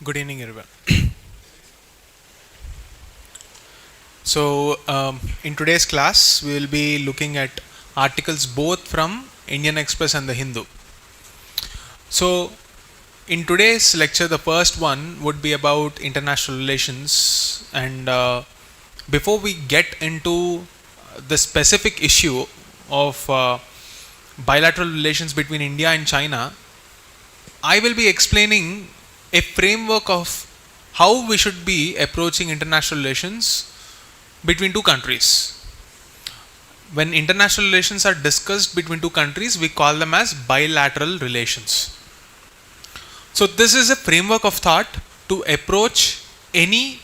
Good evening, everyone. In today's class, we will be looking at articles both from Indian Express and the Hindu. So, in today's lecture, the first one would be about international relations. And before we get into the specific issue of bilateral relations between India and China, I will be explaining a framework of how we should be approaching international relations between two countries. When international relations are discussed between two countries, we call them as bilateral relations. So, this is a framework of thought to approach any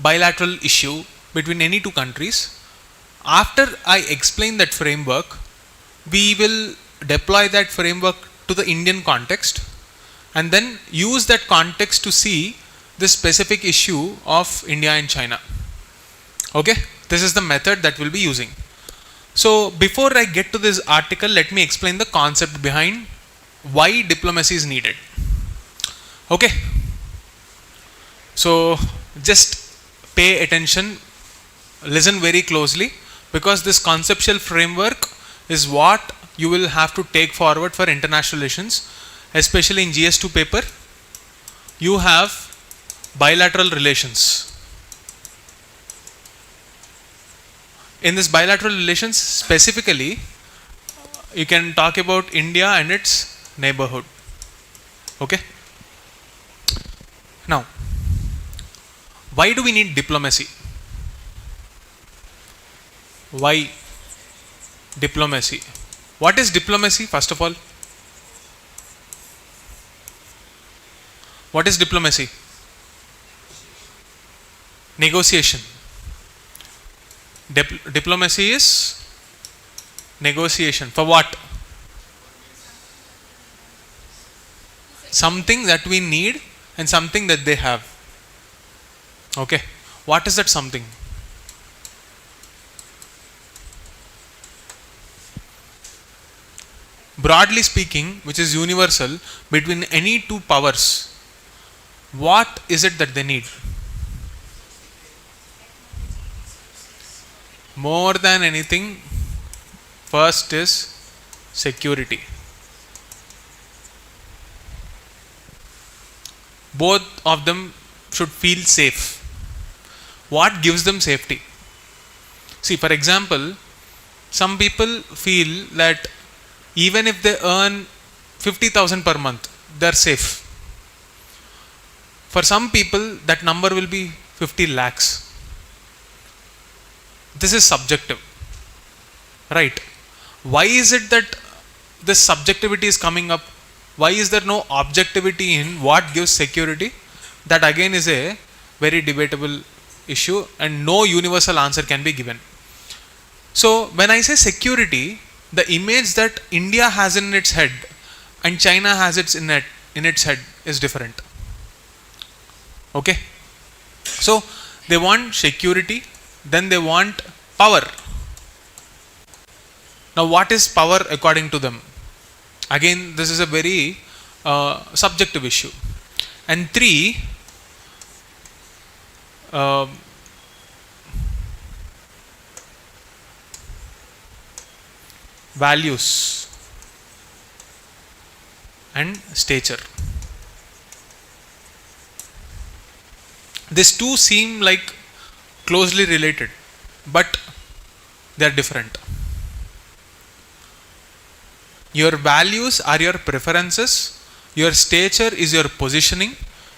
bilateral issue between any two countries. After I explain that framework, we will deploy that framework to the Indian context and then use that context to see the specific issue of India and China. Okay, this is the method that we'll be using. So before I get to this article, let me explain the concept behind why diplomacy is needed. Okay, so just pay attention, listen very closely, because this conceptual framework is what you will have to take forward for international relations, especially in GS2 paper. You have bilateral relations. In this bilateral relations, specifically, you can talk about India and its neighborhood. Okay. Now, why do we need diplomacy? Why diplomacy? What is diplomacy, first of all? What is diplomacy? Negotiation. Diplomacy is negotiation. For what? Something that we need and something that they have. Okay. What is that something? Broadly speaking, which is universal between any two powers, what is it that they need? More than anything, first is security. Both of them should feel safe. What gives them safety? See, for example, some people feel that even if they earn 50,000 per month, they are safe. For some people, that number will be 50 lakhs. This is subjective, right? Why is it that this subjectivity is coming up? Why is there no objectivity in what gives security? That again is a very debatable issue and no universal answer can be given. So when I say security, the image that India has in its head and China has in its head is different. Okay? So they want security, then they want power. Now what is power according to them? Again, this is a very subjective issue. And three, values and stature. These two seem like closely related, but they are different. Your values are your preferences, your stature is your positioning,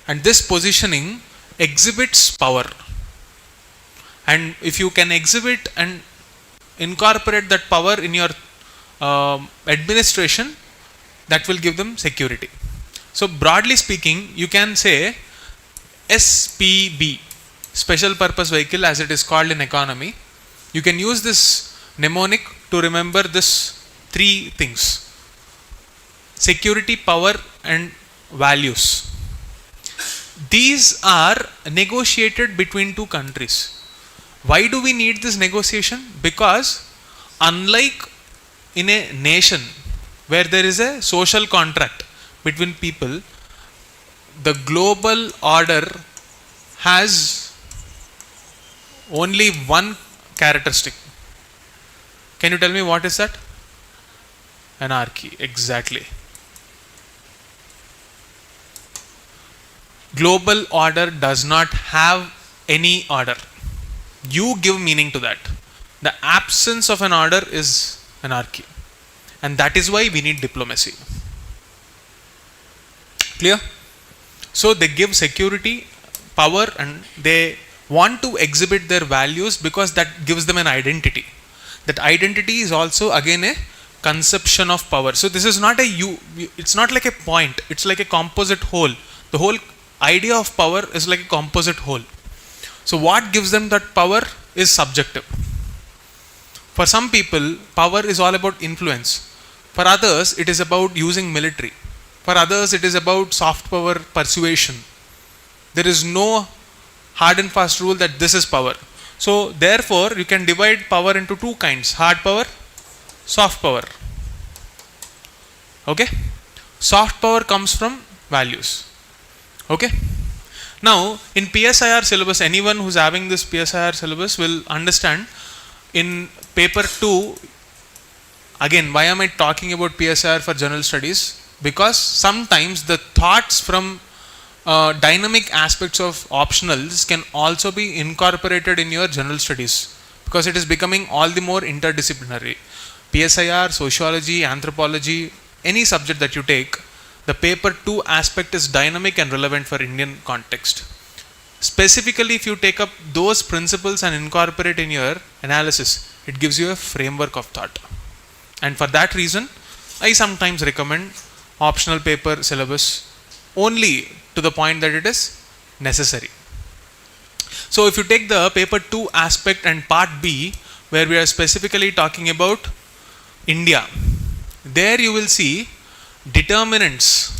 and this positioning exhibits power. And if you can exhibit and incorporate that power in your administration, that will give them security. So broadly speaking, you can say SPV, special purpose vehicle, as it is called in economy. You can use this mnemonic to remember this three things: security, power and values. These are negotiated between two countries. Why do we need this negotiation? Because unlike in a nation where there is a social contract between people, the global order has only one characteristic. Can you tell me what is that? Anarchy, exactly. Global order does not have any order. You give meaning to that. The absence of an order is anarchy. And that is why we need diplomacy. Clear? So they give security, power, and they want to exhibit their values because that gives them an identity. That identity is also again a conception of power. So this is not it's not like a point, it's like a composite whole. The whole idea of power is like a composite whole. So what gives them that power is subjective. For some people, power is all about influence. For others, it is about using military. For others, it is about soft power persuasion. There is no hard and fast rule that this is power. So therefore, you can divide power into two kinds: hard power, soft power. Okay? Soft power comes from values. Okay? Now, in PSIR syllabus, anyone who's having this PSIR syllabus will understand in paper 2, again, why am I talking about PSIR for general studies? Because sometimes the thoughts from dynamic aspects of optionals can also be incorporated in your general studies, because it is becoming all the more interdisciplinary. PSIR, sociology, anthropology, any subject that you take, the paper 2 aspect is dynamic and relevant for Indian context. Specifically, if you take up those principles and incorporate in your analysis, it gives you a framework of thought. And for that reason, I sometimes recommend optional paper syllabus only to the point that it is necessary. So if you take the paper 2 aspect and part B, where we are specifically talking about India, there you will see determinants.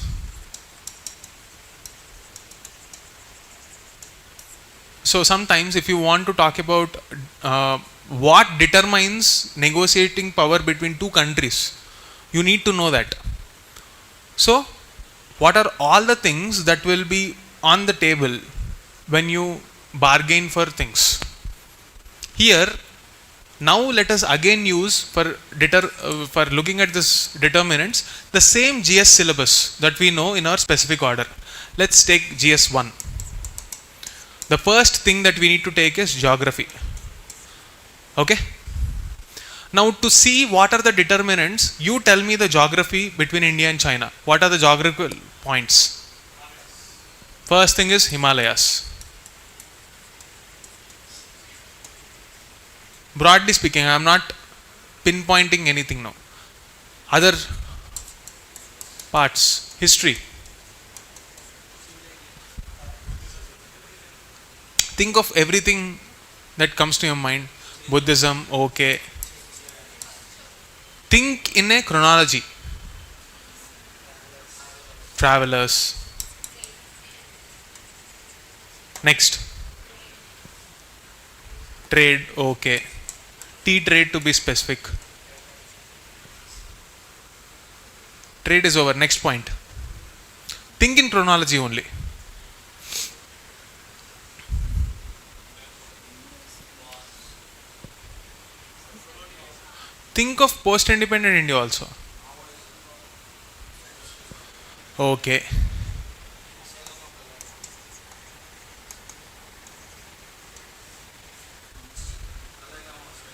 So sometimes if you want to talk about what determines negotiating power between two countries, you need to know that. So what are all the things that will be on the table when you bargain for things? Here, now let us again use for looking at this determinants the same GS syllabus that we know in our specific order. Let's take GS 1. The first thing that we need to take is geography. Okay? Now to see what are the determinants, you tell me the geography between India and China. What are the geographical points? First thing is Himalayas. Broadly speaking, I am not pinpointing anything now. Other parts, history. Think of everything that comes to your mind. Buddhism, okay. Think in a chronology. Travelers. Next. Trade, okay. Tea trade to be specific. Trade is over. Next point. Think in chronology only. Think of post-independent India also. Okay.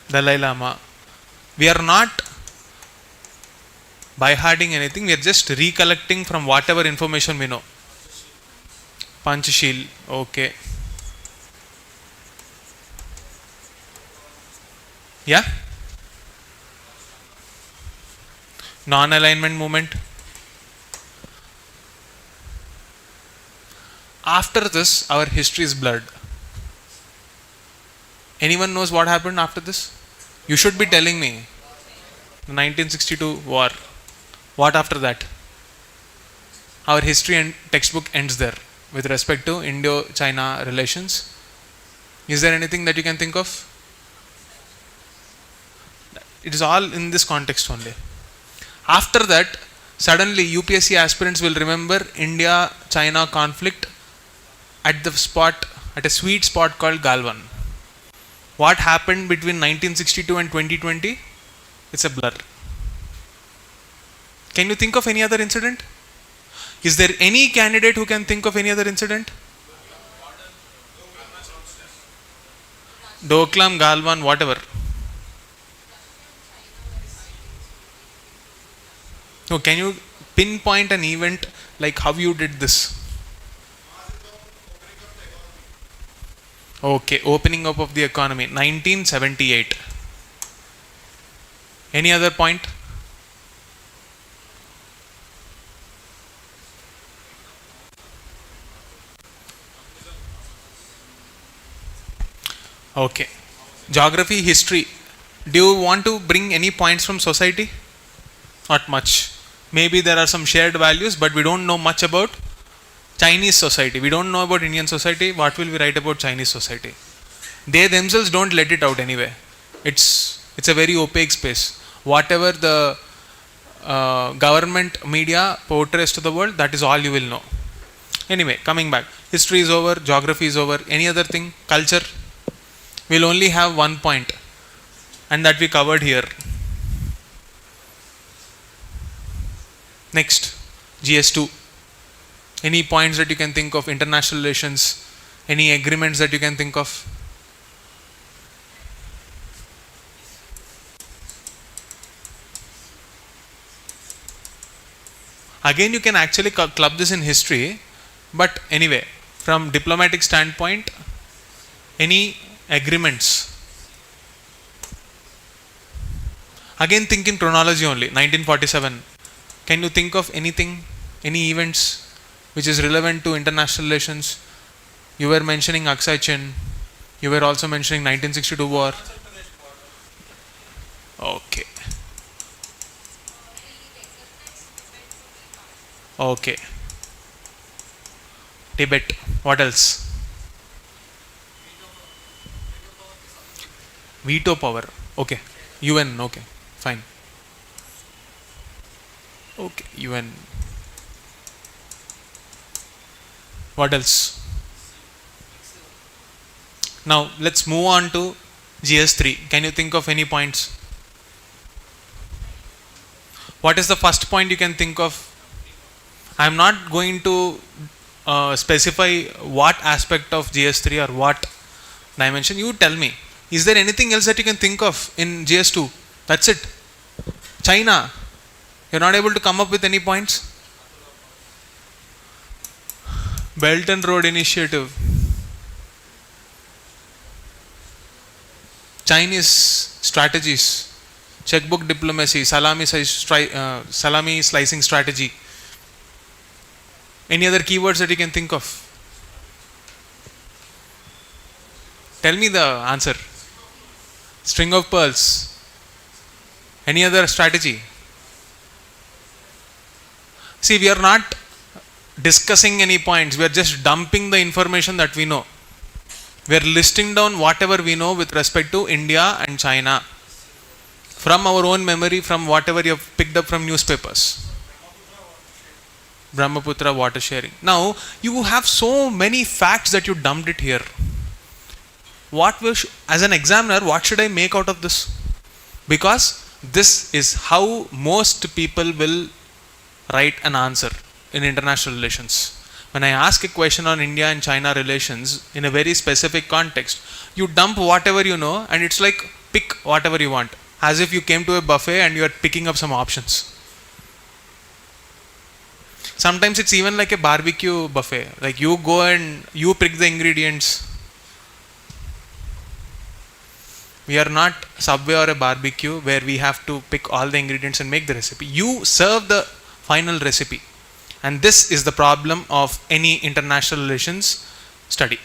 Dalai Lama. We are not by-hearting anything, we are just recollecting from whatever information we know. Panchashil, okay. Yeah? Non-alignment movement. After this, our history is blurred. Anyone knows what happened after this? You should be telling me. The 1962 war. What after that? Our history and textbook ends there with respect to Indo-China relations. Is there anything that you can think of? It is all in this context only. After that, Suddenly UPSC aspirants will remember India-China conflict at a sweet spot called Galwan. What happened between 1962 and 2020? It's a blur. Can you think of any other incident? Is there any candidate who can think of any other incident? Doklam, Galwan, whatever. No, can you pinpoint an event like how you did this? Okay, opening up of the economy, 1978. Any other point? Okay. Geography, history. Do you want to bring any points from society? Not much. Maybe there are some shared values, but we don't know much about Chinese society. We don't know about Indian society. What will we write about Chinese society? They themselves don't let it out anyway. It's a very opaque space. Whatever the government media portrays to the world, that is all you will know. Anyway, coming back. History is over, geography is over. Any other thing? Culture? We'll only have one point, and that we covered here. Next, GS2. Any points that you can think of? International relations? Any agreements that you can think of? Again, you can actually club this in history, but anyway, from diplomatic standpoint, any agreements? Again, think in chronology only. 1947. Can you think of anything, any events which is relevant to international relations? You were mentioning Aksai Chin. You were also mentioning 1962 war. Okay. Okay. Tibet. What else? Veto power. Okay. UN. Okay. Fine. Okay. UN. What else? Now let's move on to GS3. Can you think of any points? What is the first point you can think of? I am not going to specify what aspect of GS3 or what dimension. You tell me. Is there anything else that you can think of in GS2? That's it. China. You're not able to come up with any points? Belt and Road Initiative. Chinese strategies. Checkbook diplomacy. Salami slicing strategy. Any other keywords that you can think of? Tell me the answer. String of pearls. Any other strategy? See, we are not discussing any points. We are just dumping the information that we know. We are listing down whatever we know with respect to India and China from our own memory, from whatever you have picked up from newspapers. Brahmaputra water sharing. Now, you have so many facts that you dumped it here. As an examiner, what should I make out of this? Because this is how most people will write an answer in international relations. When I ask a question on India and China relations in a very specific context, you dump whatever you know and it's like pick whatever you want. As if you came to a buffet and you are picking up some options. Sometimes it's even like a barbecue buffet. Like you go and you pick the ingredients. We are not Subway or a barbecue where we have to pick all the ingredients and make the recipe. You serve the final recipe. And this is the problem of any international relations study.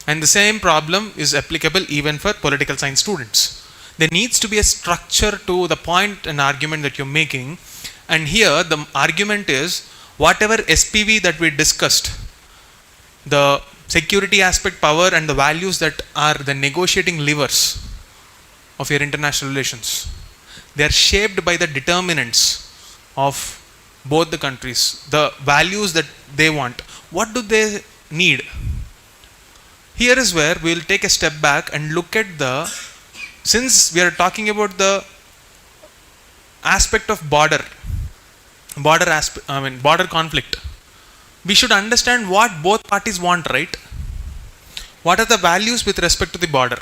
And the same problem is applicable even for political science students. There needs to be a structure to the point and argument that you're making. And here the argument is whatever SPV that we discussed, the security aspect, power and the values that are the negotiating levers of your international relations, they are shaped by the determinants of both the countries, the values that they want. What do they need? Here is where we will take a step back and look at since we are talking about the aspect of border conflict, we should understand what both parties want, right? What are the values with respect to the border?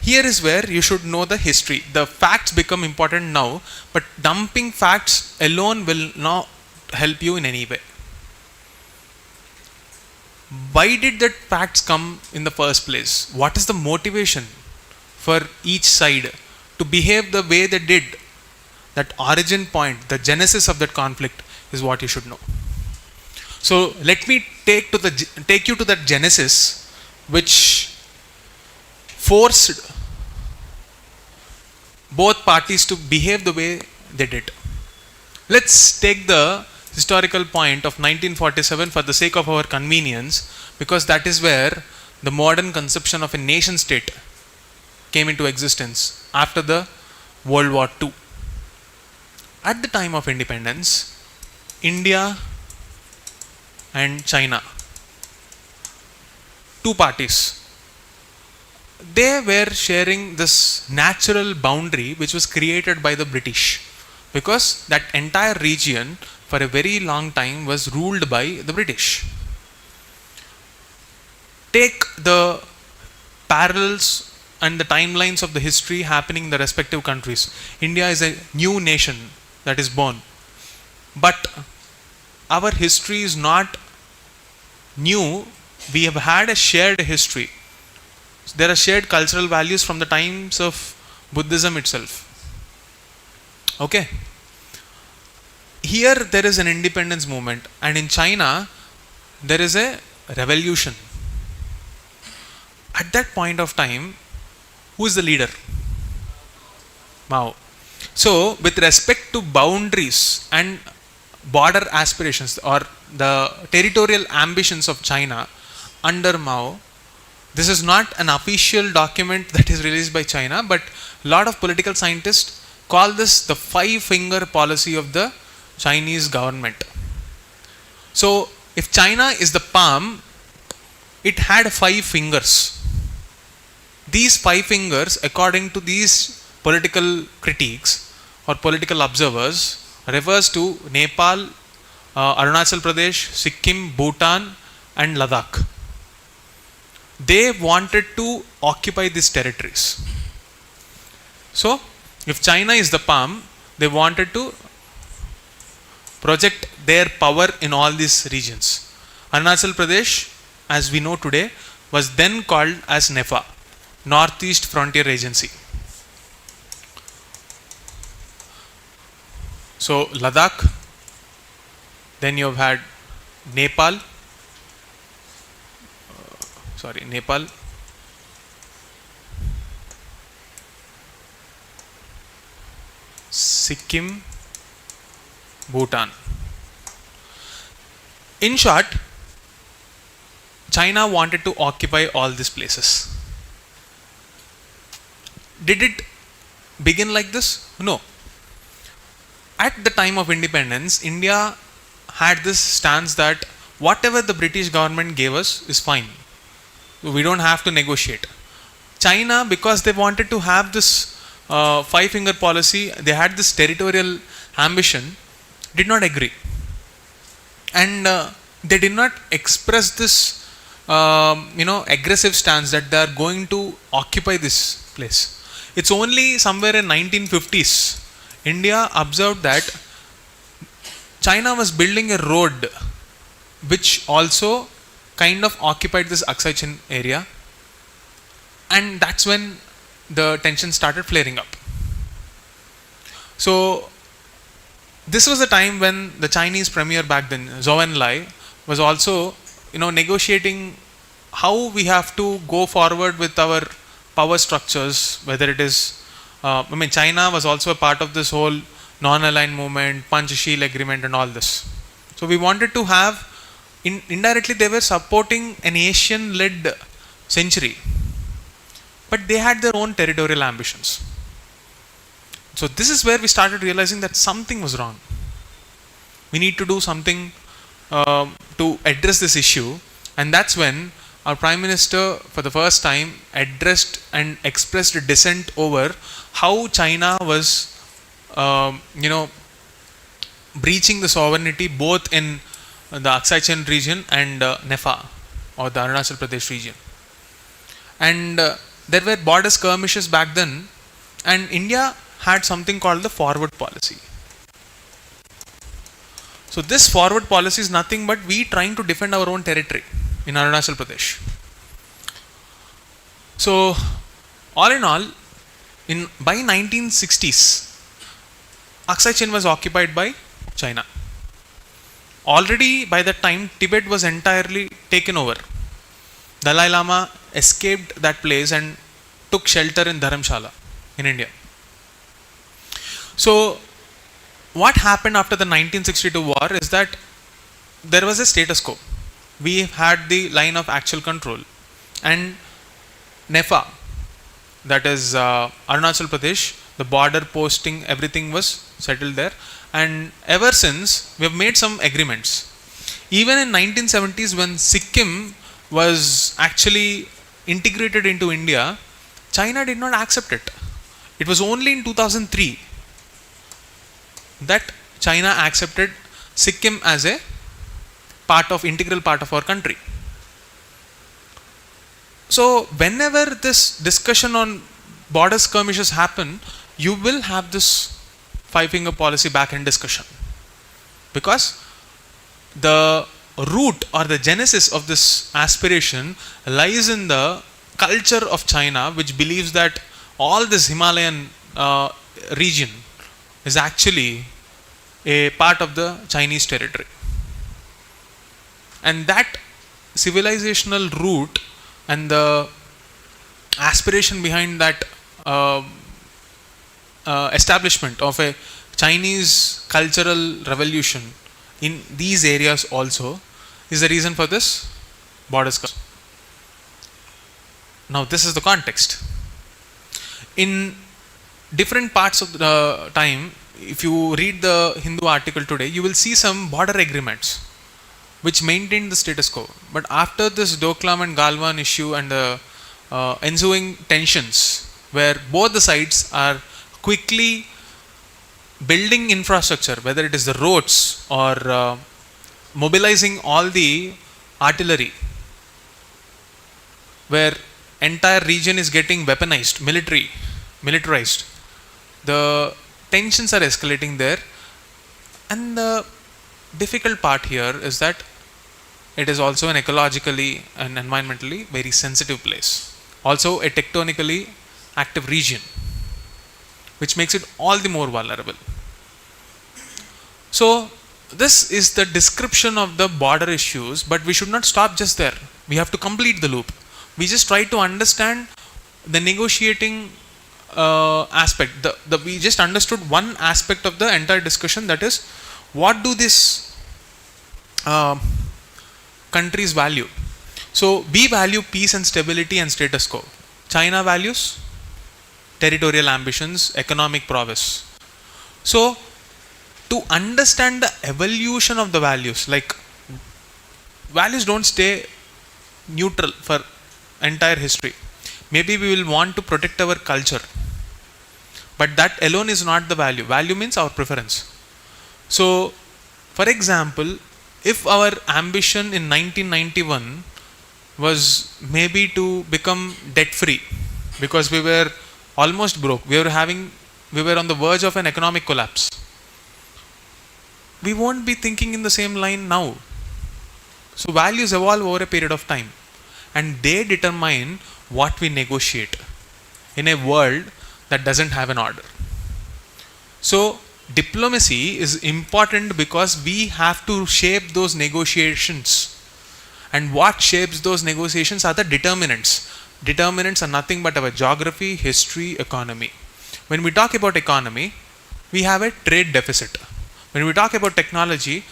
Here is where you should know the history. The facts become important now, but dumping facts alone will not help you in any way. Why did that facts come in the first place? What is the motivation for each side to behave the way they did? That origin point, the genesis of that conflict is what you should know. So let me take you to that genesis which forced both parties to behave the way they did. Let's take the historical point of 1947 for the sake of our convenience, because that is where the modern conception of a nation state came into existence after the World War II. At the time of independence, India and China, two parties, they were sharing this natural boundary which was created by the British, because that entire region for a very long time was ruled by the British. Take the parallels and the timelines of the history happening in the respective countries. India is a new nation that is born, but our history is not new. We have had a shared history. There are shared cultural values from the times of Buddhism itself. Okay. Here there is an independence movement, and in China there is a revolution. At that point of time, who is the leader? Mao. So with respect to boundaries and border aspirations or the territorial ambitions of China under Mao, this is not an official document that is released by China, but a lot of political scientists call this the 5-finger policy of the Chinese government. So if China is the palm, it had 5 fingers. These 5 fingers, according to these political critiques or political observers, refers to Nepal, Arunachal Pradesh, Sikkim, Bhutan and Ladakh. They wanted to occupy these territories. So if China is the palm, they wanted to project their power in all these regions. Arunachal Pradesh, as we know today, was then called as NEFA, Northeast Frontier Agency. So Ladakh, then you have had Nepal, Sikkim, Bhutan. In short, China wanted to occupy all these places. Did it begin like this? No. At the time of independence, India had this stance that whatever the British government gave us is fine. We don't have to negotiate. China, because they wanted to have this 5-finger policy, they had this territorial ambition, did not agree. And they did not express this aggressive stance that they are going to occupy this place. It's only somewhere in 1950s, India observed that China was building a road which also kind of occupied this Aksai Chin area, and that's when the tension started flaring up. So this was the time when the Chinese premier back then, Zhou Enlai, was also negotiating how we have to go forward with our power structures, whether it is China was also a part of this whole non-aligned movement, Panchashil agreement and all this. So we wanted to have, indirectly they were supporting an Asian-led century, but they had their own territorial ambitions. So this is where we started realizing that something was wrong. We need to do something to address this issue, and that's when our Prime Minister for the first time addressed and expressed dissent over how China was breaching the sovereignty both in the Aksai Chin region and Nepal or the Arunachal Pradesh region. And there were border skirmishes back then, and India had something called the forward policy. So this forward policy is nothing but we trying to defend our own territory in Arunachal Pradesh. So all in all, by 1960s, Aksai Chin was occupied by China. Already by that time, Tibet was entirely taken over. Dalai Lama escaped that place and took shelter in Dharamshala in India. So what happened after the 1962 war is that there was a status quo. We had the line of actual control, and NEFA, that is Arunachal Pradesh, the border posting, everything was settled there, and ever since we have made some agreements. Even in 1970s, when Sikkim was actually integrated into India, China did not accept it. It was only in 2003 that China accepted Sikkim as a integral part of our country. So whenever this discussion on border skirmishes happen, you will have this five-finger policy back in discussion, because the root or the genesis of this aspiration lies in the culture of China, which believes that all this Himalayan region is actually a part of the Chinese territory. And that civilizational root and the aspiration behind that establishment of a Chinese cultural revolution in these areas also is the reason for this border skirmish. Now this is the context. In different parts of the time, if you read the Hindu article today, you will see some border agreements which maintained the status quo. But after this Doklam and Galwan issue and the ensuing tensions, where both the sides are quickly building infrastructure, whether it is the roads or mobilizing all the artillery, where entire region is getting weaponized, militarized, the tensions are escalating there. And the difficult part here is that it is also an ecologically and environmentally very sensitive place, also a tectonically active region, which makes it all the more vulnerable. So this is the description of the border issues, but we should not stop just there. We have to complete the loop. We just try to understand the negotiating aspect. We just understood one aspect of the entire discussion, that is, what do these countries value? So we value peace and stability and status quo. China values territorial ambitions, economic prowess. So to understand the evolution of the values, like values don't stay neutral for entire history. Maybe we will want to protect our culture, but that alone is not the value. Value means our preference. So for example, if our ambition in 1991 was maybe to become debt free because we were almost broke, we were on the verge of an economic collapse, we won't be thinking in the same line now. So values evolve over a period of time, and they determine what we negotiate in a world that doesn't have an order. So diplomacy is important because we have to shape those negotiations, and what shapes those negotiations are the determinants. Determinants are nothing but our geography, history, economy. When we talk about economy, we have a trade deficit. When we talk about technology,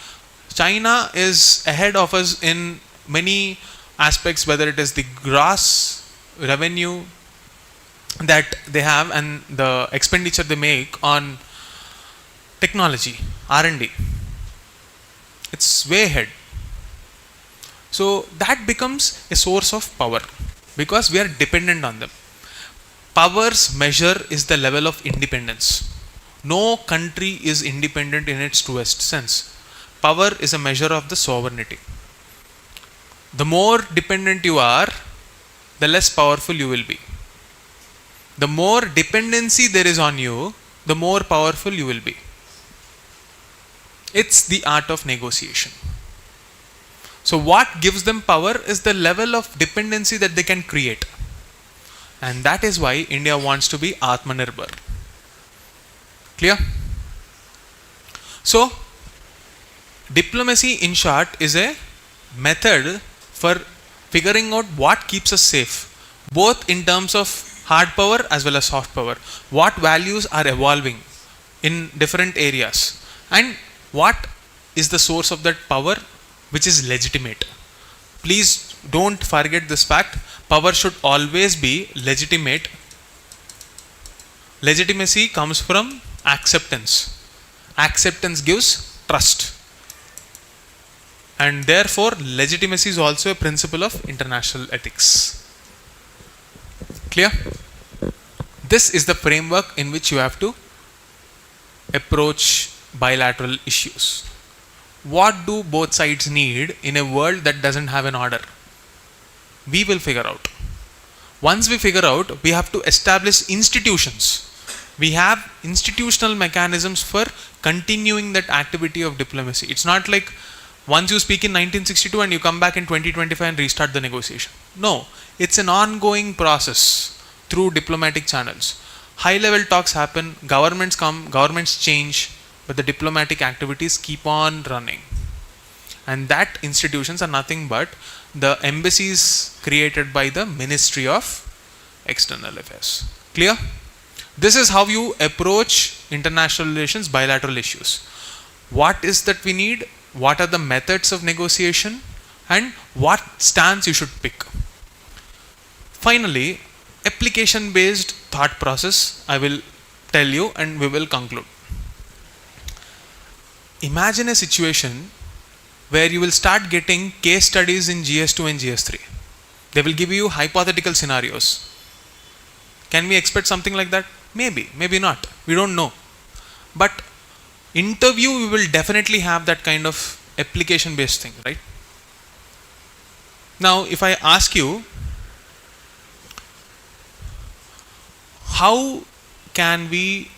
China is ahead of us in many aspects, whether it is the gross revenue that they have and the expenditure they make on technology, R&D. It's way ahead. So that becomes a source of power because we are dependent on them. Power's measure is the level of independence. No country is independent in its truest sense. Power is a measure of the sovereignty. The more dependent you are, the less powerful you will be. The more dependency there is on you, the more powerful you will be. It's the art of negotiation. So what gives them power is the level of dependency that they can create. And that is why India wants to be Atmanirbhar. Clear? So, diplomacy in short is a method for figuring out what keeps us safe, both in terms of hard power as well as soft power. What values are evolving in different areas, and what is the source of that power which is legitimate. Please don't forget this fact. Power should always be legitimate. Legitimacy comes from acceptance. Acceptance gives trust. And therefore, legitimacy is also a principle of international ethics. Clear? This is the framework in which you have to approach bilateral issues. What do both sides need in a world that doesn't have an order? We will figure out. Once we figure out, we have to establish institutions. We have institutional mechanisms for continuing that activity of diplomacy. It's not like once you speak in 1962 and you come back in 2025 and restart the negotiation. No, it's an ongoing process through diplomatic channels. High level talks happen, governments come, governments change, but the diplomatic activities keep on running. And that institutions are nothing but the embassies created by the Ministry of External Affairs. Clear? This is how you approach international relations, bilateral issues. What is that we need? What are the methods of negotiation? And what stance you should pick? Finally, application based thought process I will tell you and we will conclude. Imagine a situation where you will start getting case studies in GS2 and GS3. They will give you hypothetical scenarios. Can we expect something like that? Maybe, maybe not. We don't know. But interview, we will definitely have that kind of application based thing, right? Now, if I ask you, how can we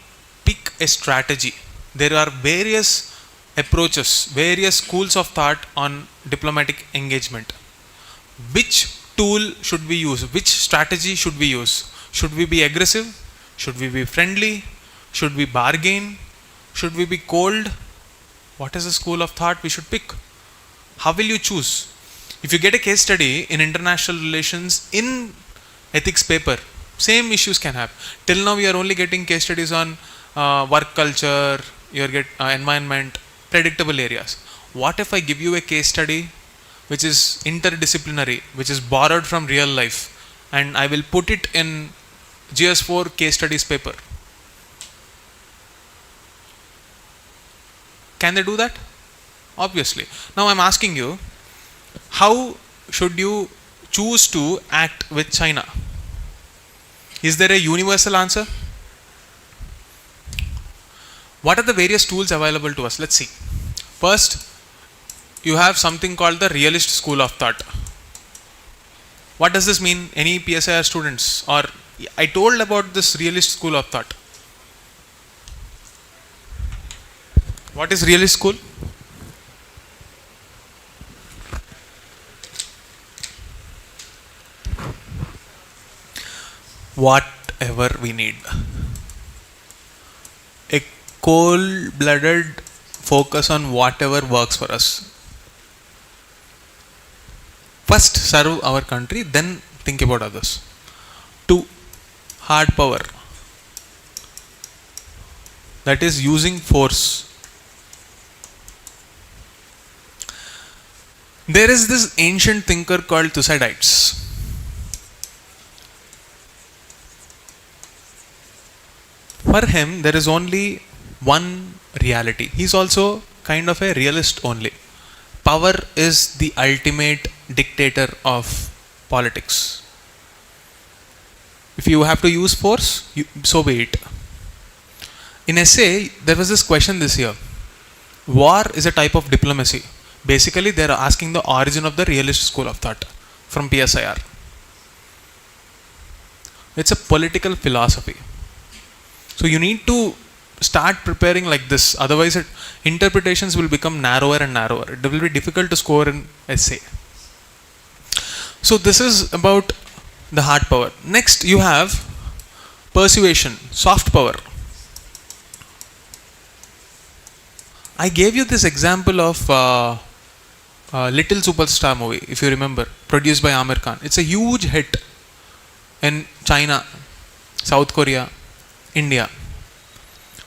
pick a strategy? There are various approaches, various schools of thought on diplomatic engagement. Which tool should we use? Which strategy should we use? Should we be aggressive? Should we be friendly? Should we bargain? Should we be cold? What is the school of thought we should pick? How will you choose? If you get a case study in international relations in ethics paper, same issues can happen. Till now we are only getting case studies on work culture, you get environment, predictable areas. What if I give you a case study which is interdisciplinary, which is borrowed from real life, and I will put it in GS4 case studies paper? Can they do that? Obviously. Now I'm asking you, how should you choose to act with China? Is there a universal answer? What are the various tools available to us? Let's see. First, you have something called the realist school of thought. What does this mean? Any PSIR students? Or I told about this realist school of thought. What is realist school? Whatever we need. A cold-blooded focus on whatever works for us. First serve our country, then think about others. 2. Hard power. That is using force. There is this ancient thinker called Thucydides. For him, there is only one reality. He's also kind of a realist only. Power is the ultimate dictator of politics. If you have to use force, so be it. In essay, there was this question this year. War is a type of diplomacy. Basically, they are asking the origin of the realist school of thought from PSIR. It's a political philosophy. So you need to start preparing like this. Otherwise, interpretations will become narrower and narrower. It will be difficult to score in essay. So this is about the hard power. Next, you have persuasion, soft power. I gave you this example of Little Superstar movie, if you remember, produced by Amir Khan. It's a huge hit in China, South Korea, India.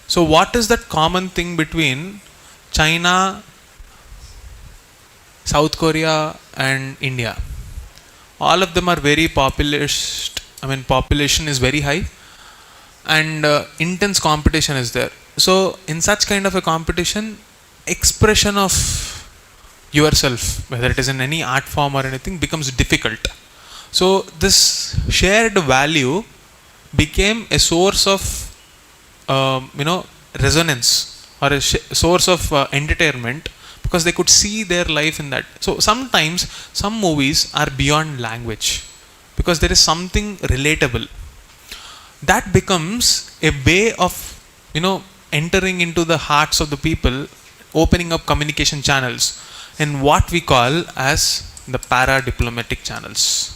So what is that common thing between China, South Korea and India? All of them are very populist. Population is very high and intense competition is there. So in such kind of a competition, expression of yourself, whether it is in any art form or anything, becomes difficult. So this shared value became a source of resonance or a source of entertainment, because they could see their life in that. So sometimes some movies are beyond language because there is something relatable that becomes a way of entering into the hearts of the people, opening up communication channels in what we call as the para-diplomatic channels.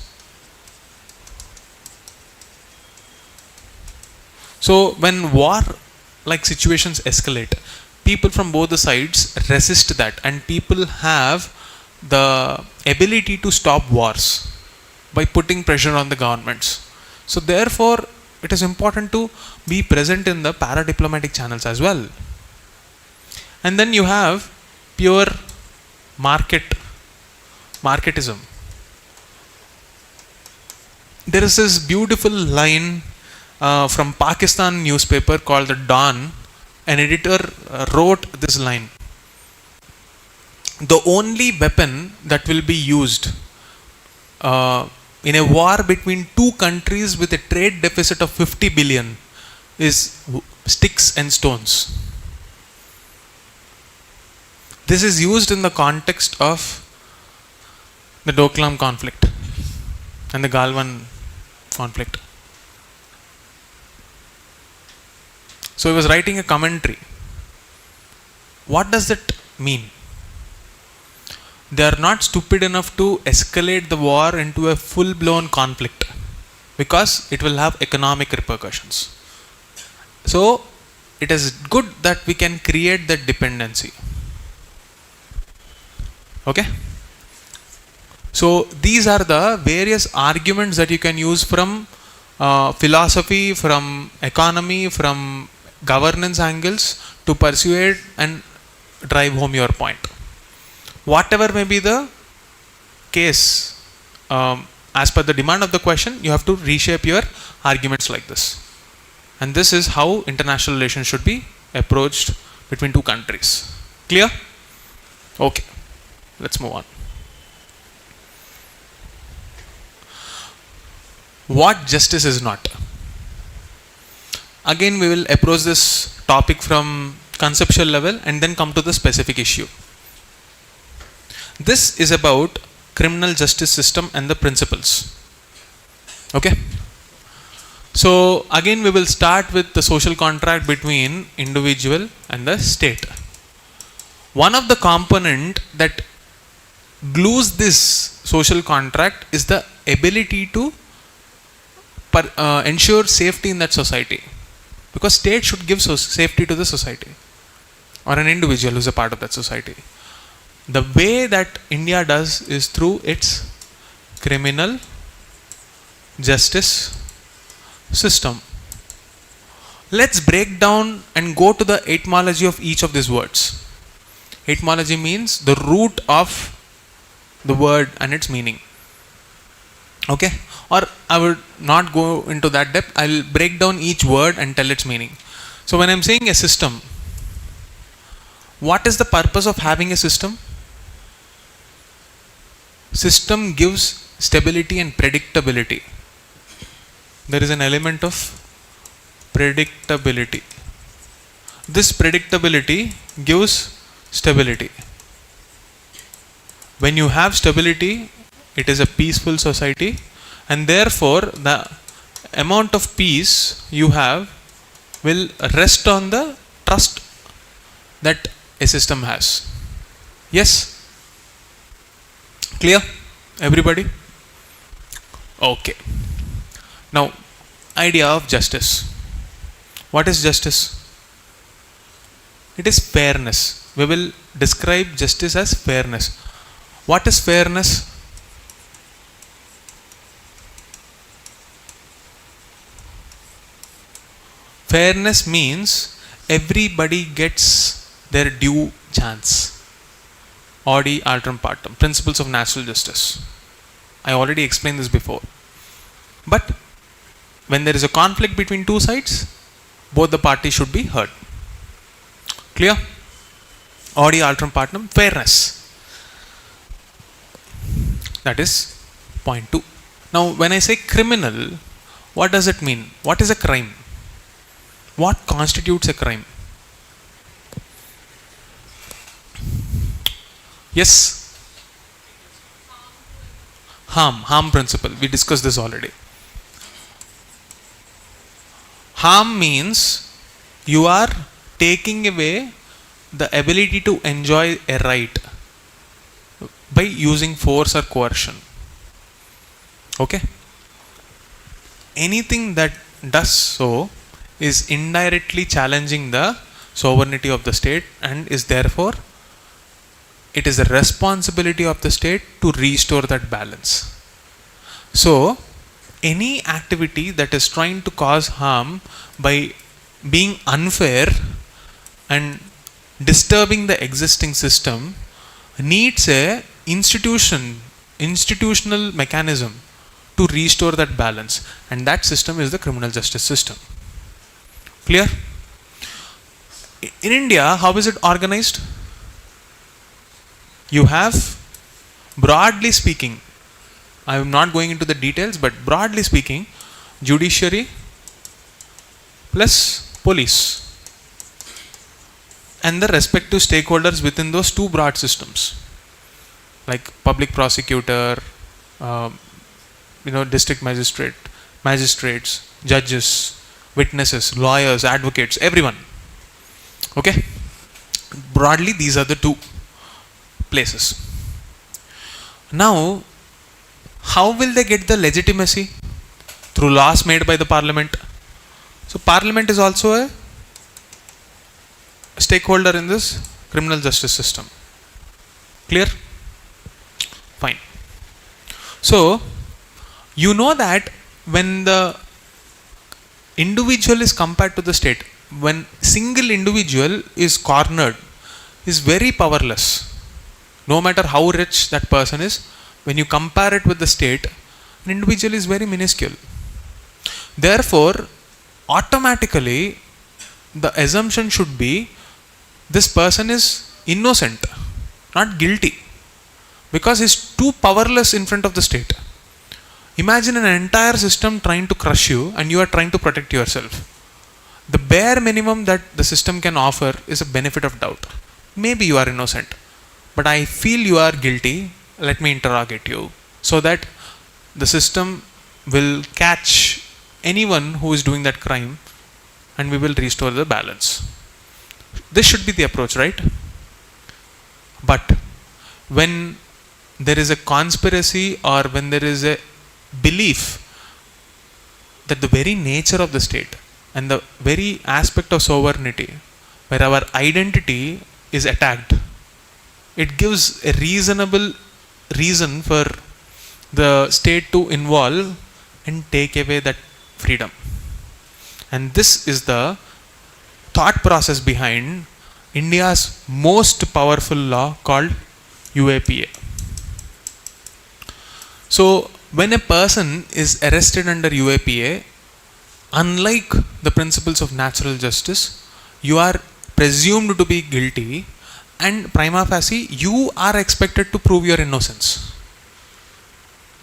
So when war-like situations escalate, people from both the sides resist that, and people have the ability to stop wars by putting pressure on the governments. So therefore, it is important to be present in the para-diplomatic channels as well. And then you have pure marketism. There is this beautiful line from Pakistan newspaper called the Dawn. An editor wrote this line: the only weapon that will be used in a war between two countries with a trade deficit of 50 billion is sticks and stones. This is used in the context of the Doklam conflict and the Galwan conflict. So he was writing a commentary. What does that mean? They are not stupid enough to escalate the war into a full-blown conflict because it will have economic repercussions. So it is good that we can create that dependency. Okay? So these are the various arguments that you can use from philosophy, from economy, from governance angles to persuade and drive home your point. Whatever may be the case, as per the demand of the question, you have to reshape your arguments like this. And this is how international relations should be approached between two countries. Clear? Okay, let's move on. What justice is not? Again, we will approach this topic from conceptual level and then come to the specific issue. This is about criminal justice system and the principles. Okay? So again, we will start with the social contract between individual and the state. One of the component that glues this social contract is the ability to ensure safety in that society, because state should give safety to the society or an individual who is a part of that society. The way that India does is through its criminal justice system. Let's break down and go to the etymology of each of these words. Etymology means the root of the word and its meaning. Okay? Or I would not go into that depth. I will break down each word and tell its meaning. So when I'm saying a system, what is the purpose of having a system? System gives stability and predictability. There is an element of predictability. This predictability gives stability. When you have stability, it is a peaceful society, and therefore the amount of peace you have will rest on the trust that a system has. Yes? Clear? Everybody? Okay. Now, idea of justice. What is justice? It is fairness. We will describe justice as fairness. What is fairness? Fairness means everybody gets their due chance. Audi alteram partem, principles of natural justice. I already explained this before. But when there is a conflict between two sides, both the parties should be heard. Clear? Audi alteram partem, fairness. That is point 2. Now, when I say criminal, what does it mean? What is a crime? What constitutes a crime? Yes? Harm principle. We discussed this already. Harm means you are taking away the ability to enjoy a right by using force or coercion. Okay? Anything that does so is indirectly challenging the sovereignty of the state, and is therefore it is the responsibility of the state to restore that balance. So, any activity that is trying to cause harm by being unfair and disturbing the existing system needs a institutional mechanism to restore that balance, and that system is the criminal justice system. Clear? In India, how is it organized? You have, broadly speaking, I am not going into the details, but broadly speaking, judiciary plus police and the respective stakeholders within those two broad systems, like public prosecutor, district magistrates, judges, witnesses, lawyers, advocates, everyone. Okay? Broadly, these are the two places. Now, how will they get the legitimacy? Through laws made by the parliament. So, parliament is also a stakeholder in this criminal justice system. Clear? Fine. So, you know that when the individual is compared to the state, when single individual is cornered, is very powerless. No matter how rich that person is, when you compare it with the state, an individual is very minuscule. Therefore, automatically, the assumption should be this person is innocent, not guilty, because he is too powerless in front of the state. Imagine an entire system trying to crush you and you are trying to protect yourself. The bare minimum that the system can offer is a benefit of doubt. Maybe you are innocent, but I feel you are guilty. Let me interrogate you, so that the system will catch anyone who is doing that crime and we will restore the balance. This should be the approach, right? But when there is a conspiracy or when there is a belief that the very nature of the state and the very aspect of sovereignty where our identity is attacked, it gives a reasonable reason for the state to involve and take away that freedom. And this is the thought process behind India's most powerful law called UAPA. So, when a person is arrested under UAPA, unlike the principles of natural justice, you are presumed to be guilty, and prima facie you are expected to prove your innocence.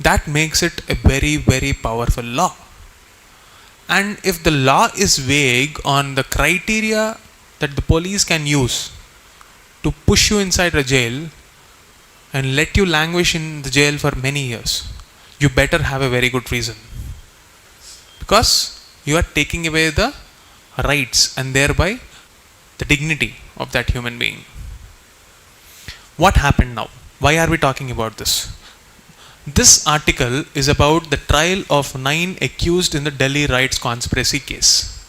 That makes it a very, very powerful law. And if the law is vague on the criteria that the police can use to push you inside a jail and let you languish in the jail for many years, you better have a very good reason, because you are taking away the rights and thereby the dignity of that human being. What happened now? Why are we talking about this? This article is about the trial of 9 accused in the Delhi riots conspiracy case.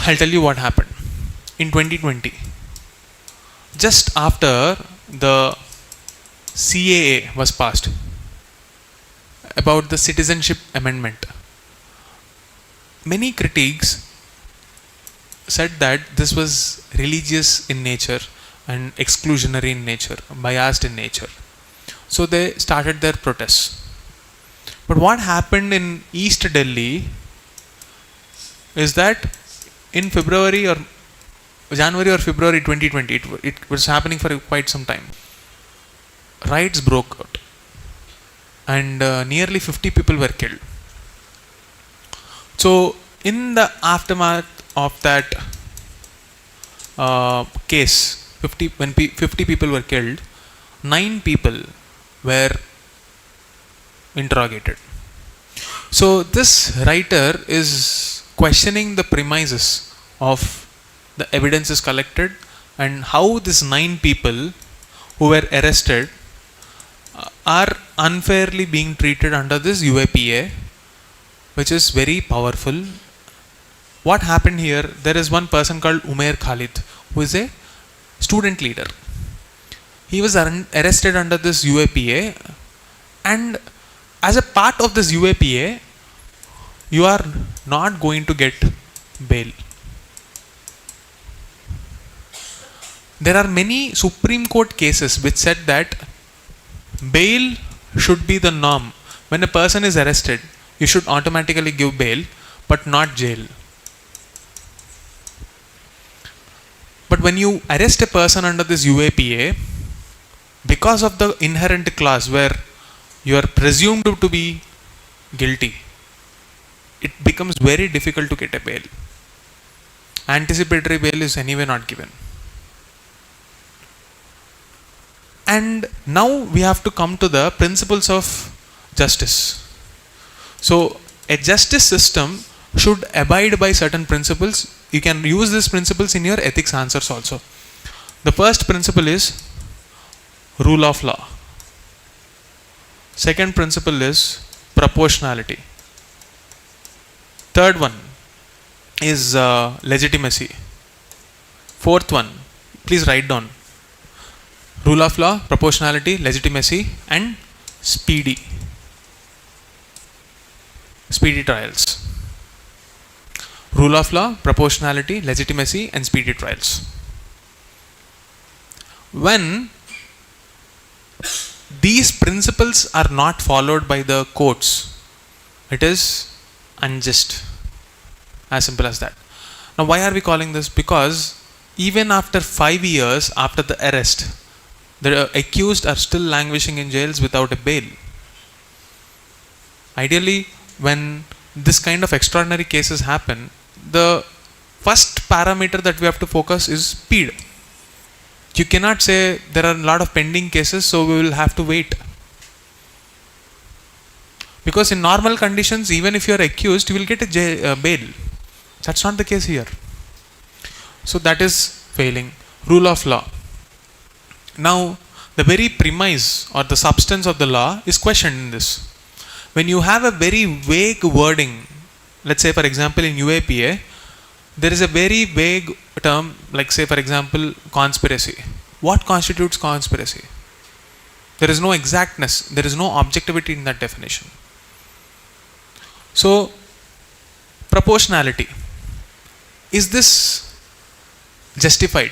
I'll tell you what happened. In 2020, just after the CAA was passed, about the citizenship amendment, many critics said that this was religious in nature and exclusionary in nature, biased in nature. So they started their protests. But what happened in East Delhi is that in February or January or February 2020, it was happening for quite some time. Riots broke out and nearly 50 people were killed. So in the aftermath of that case, 50 people were killed, 9 people were interrogated. So this writer is questioning the premises of the evidences collected and how these 9 people who were arrested are unfairly being treated under this UAPA, which is very powerful. What happened here? There is one person called Umair Khalid, who is a student leader. He was arrested under this UAPA, and as a part of this UAPA, you are not going to get bail. There are many Supreme Court cases which said that bail should be the norm. When a person is arrested, you should automatically give bail, but not jail. But when you arrest a person under this UAPA, because of the inherent clause where you are presumed to be guilty, it becomes very difficult to get a bail. Anticipatory bail is anyway not given. And now we have to come to the principles of justice. So a justice system should abide by certain principles. You can use these principles in your ethics answers also. The first principle is rule of law. Second principle is proportionality. Third one is legitimacy. Fourth one, please write down: rule of law, proportionality, legitimacy, and speedy trials. Rule of law, proportionality, legitimacy, and speedy trials. When these principles are not followed by the courts, it is unjust. As simple as that. Now, why are we calling this? Because even after 5 years after the arrest, the accused are still languishing in jails without a bail. Ideally, when this kind of extraordinary cases happen, the first parameter that we have to focus is speed. You cannot say there are a lot of pending cases, so we will have to wait. Because in normal conditions, even if you are accused, you will get a bail. That's not the case here. So that is failing. Rule of law. Now, the very premise or the substance of the law is questioned in this. When you have a very vague wording, let's say for example in UAPA, there is a very vague term, like say for example conspiracy. What constitutes conspiracy? There is no exactness, there is no objectivity in that definition. So, proportionality. Is this justified?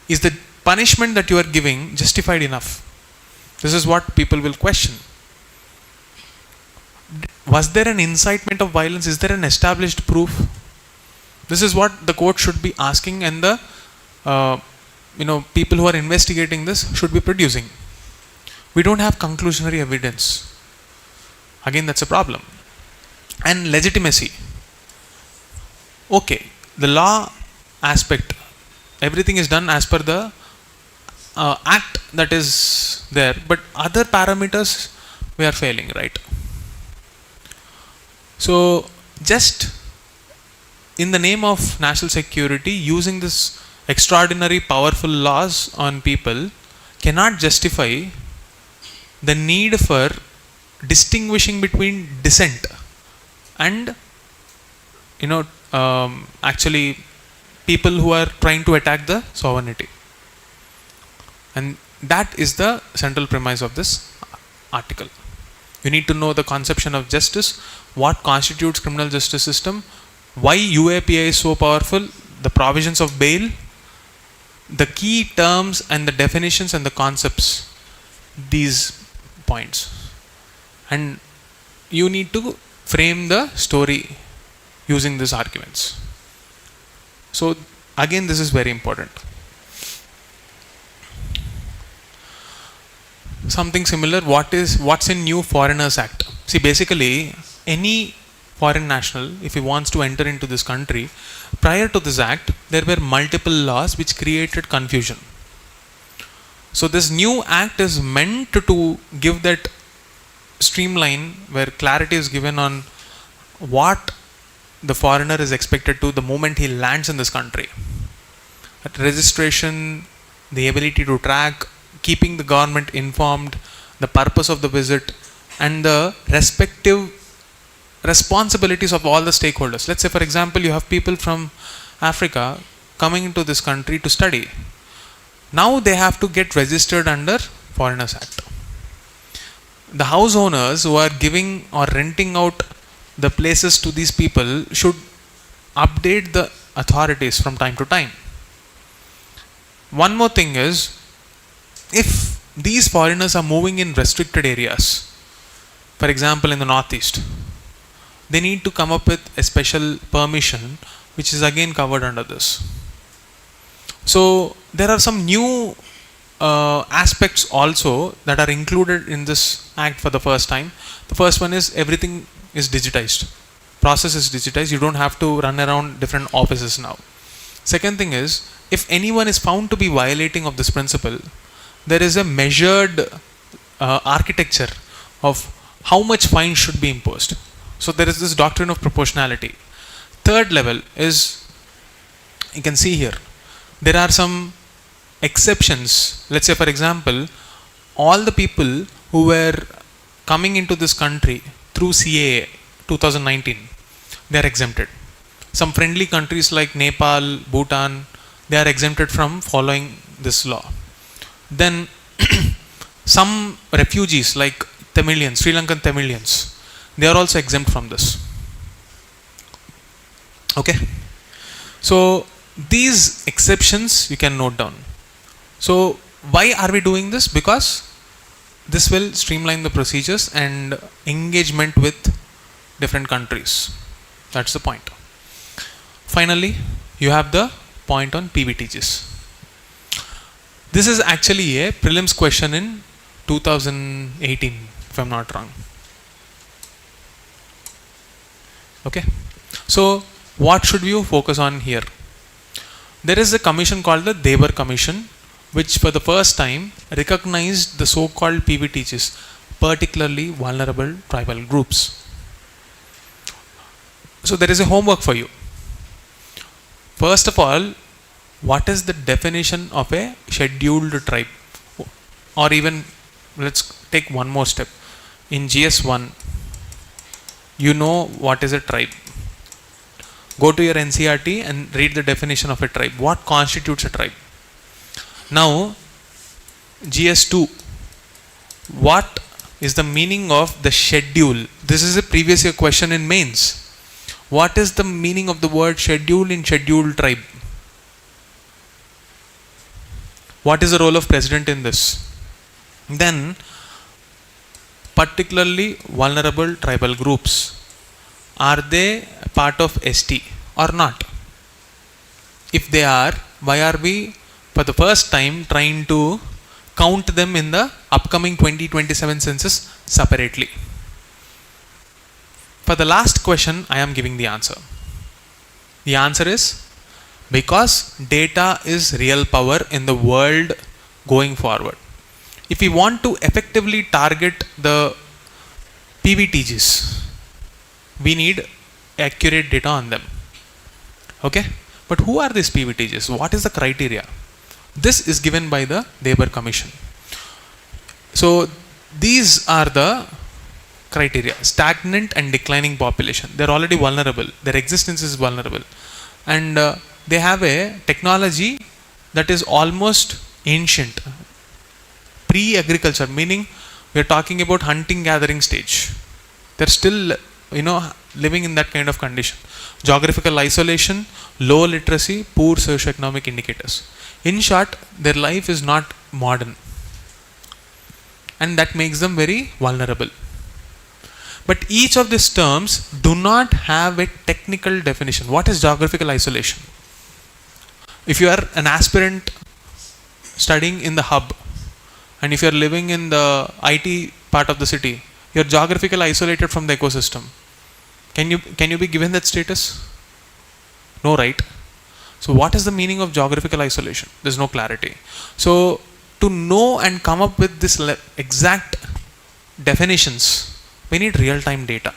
Is the punishment that you are giving justified enough? This is what people will question. Was there an incitement of violence? Is there an established proof? This is what the court should be asking, and the people who are investigating this should be producing. We don't have conclusionary evidence. Again, that's a problem. And legitimacy. Okay, the law aspect, everything is done as per the act that is there, but other parameters we are failing, right? So just in the name of national security, using this extraordinary powerful laws on people cannot justify the need for distinguishing between dissent and actually people who are trying to attack the sovereignty. And that is the central premise of this article. You need to know the conception of justice, what constitutes criminal justice system, why UAPA is so powerful, the provisions of bail, the key terms and the definitions and the concepts, these points. And you need to frame the story using these arguments. So again, this is very important. Something similar, what's in New Foreigners Act? See, basically any foreign national, if he wants to enter into this country, prior to this act there were multiple laws which created confusion. So this new act is meant to give that streamline where clarity is given on what the foreigner is expected to the moment he lands in this country. At registration, the ability to track, keeping the government informed, the purpose of the visit, and the respective responsibilities of all the stakeholders. Let's say, for example, you have people from Africa coming into this country to study. Now they have to get registered under Foreigners Act. The house owners who are giving or renting out the places to these people should update the authorities from time to time. One more thing is, if these foreigners are moving in restricted areas, for example in the northeast, they need to come up with a special permission which is again covered under this. So there are some new aspects also that are included in this act for the first time. The first one is everything is digitized. Process is digitized. You don't have to run around different offices now. Second thing is, if anyone is found to be violating of this principle, there is a measured architecture of how much fine should be imposed. So there is this doctrine of proportionality. Third level is, you can see here, there are some exceptions. Let's say, for example, all the people who were coming into this country through CAA 2019, they are exempted. Some friendly countries like Nepal, Bhutan, they are exempted from following this law. Then some refugees like Tamilians, Sri Lankan Tamilians, they are also exempt from this. Okay. So these exceptions you can note down. So why are we doing this? Because this will streamline the procedures and engagement with different countries. That's the point. Finally, you have the point on PVTGs. This is actually a prelims question in 2018, if I'm not wrong. Okay. So what should you focus on here? There is a commission called the Debar Commission, which for the first time recognized the so-called PVTGs, particularly vulnerable tribal groups. So there is a homework for you. First of all, what is the definition of a scheduled tribe? Or even, let's take one more step. In GS1, you know what is a tribe. Go to your NCRT and read the definition of a tribe. What constitutes a tribe? Now, GS2, what is the meaning of the schedule? This is a previous year question in mains. What is the meaning of the word schedule in scheduled tribe? What is the role of president in this? Then particularly vulnerable tribal groups. Are they part of ST or not? If they are, why are we for the first time trying to count them in the upcoming 2027 census separately? For the last question, I am giving the answer. The answer is because data is real power in the world going forward. If we want to effectively target the PVTGs, we need accurate data on them. Okay? But who are these PVTGs? What is the criteria? This is given by the Labor Commission. So these are the criteria: stagnant and declining population. They're already vulnerable. Their existence is vulnerable. And they have a technology that is almost ancient. Pre-agriculture, meaning we are talking about hunting gathering stage. They're still, living in that kind of condition. Geographical isolation, low literacy, poor socioeconomic indicators. In short, their life is not modern. And that makes them very vulnerable. But each of these terms do not have a technical definition. What is geographical isolation? If you are an aspirant studying in the hub, and if you are living in the IT part of the city, you are geographically isolated from the ecosystem. Can you be given that status? No, right? So what is the meaning of geographical isolation? There is no clarity. So to know and come up with this exact definitions, we need real-time data.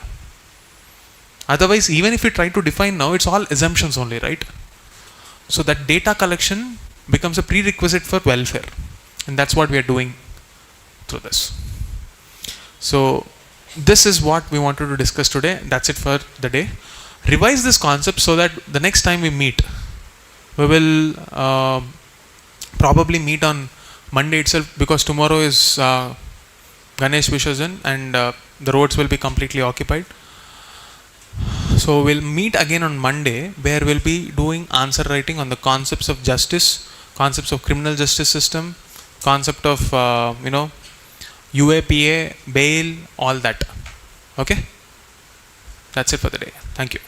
Otherwise, even if we try to define now, it's all assumptions only, right? So that data collection becomes a prerequisite for welfare. And that's what we are doing through this. So this is what we wanted to discuss today. That's it for the day. Revise this concept so that the next time we meet, we will probably meet on Monday itself, because tomorrow is Ganesh Visarjan and the roads will be completely occupied. So we'll meet again on Monday, where we'll be doing answer writing on the concepts of justice, concepts of criminal justice system, concept of UAPA, bail, all that. Okay? That's it for the day. Thank you.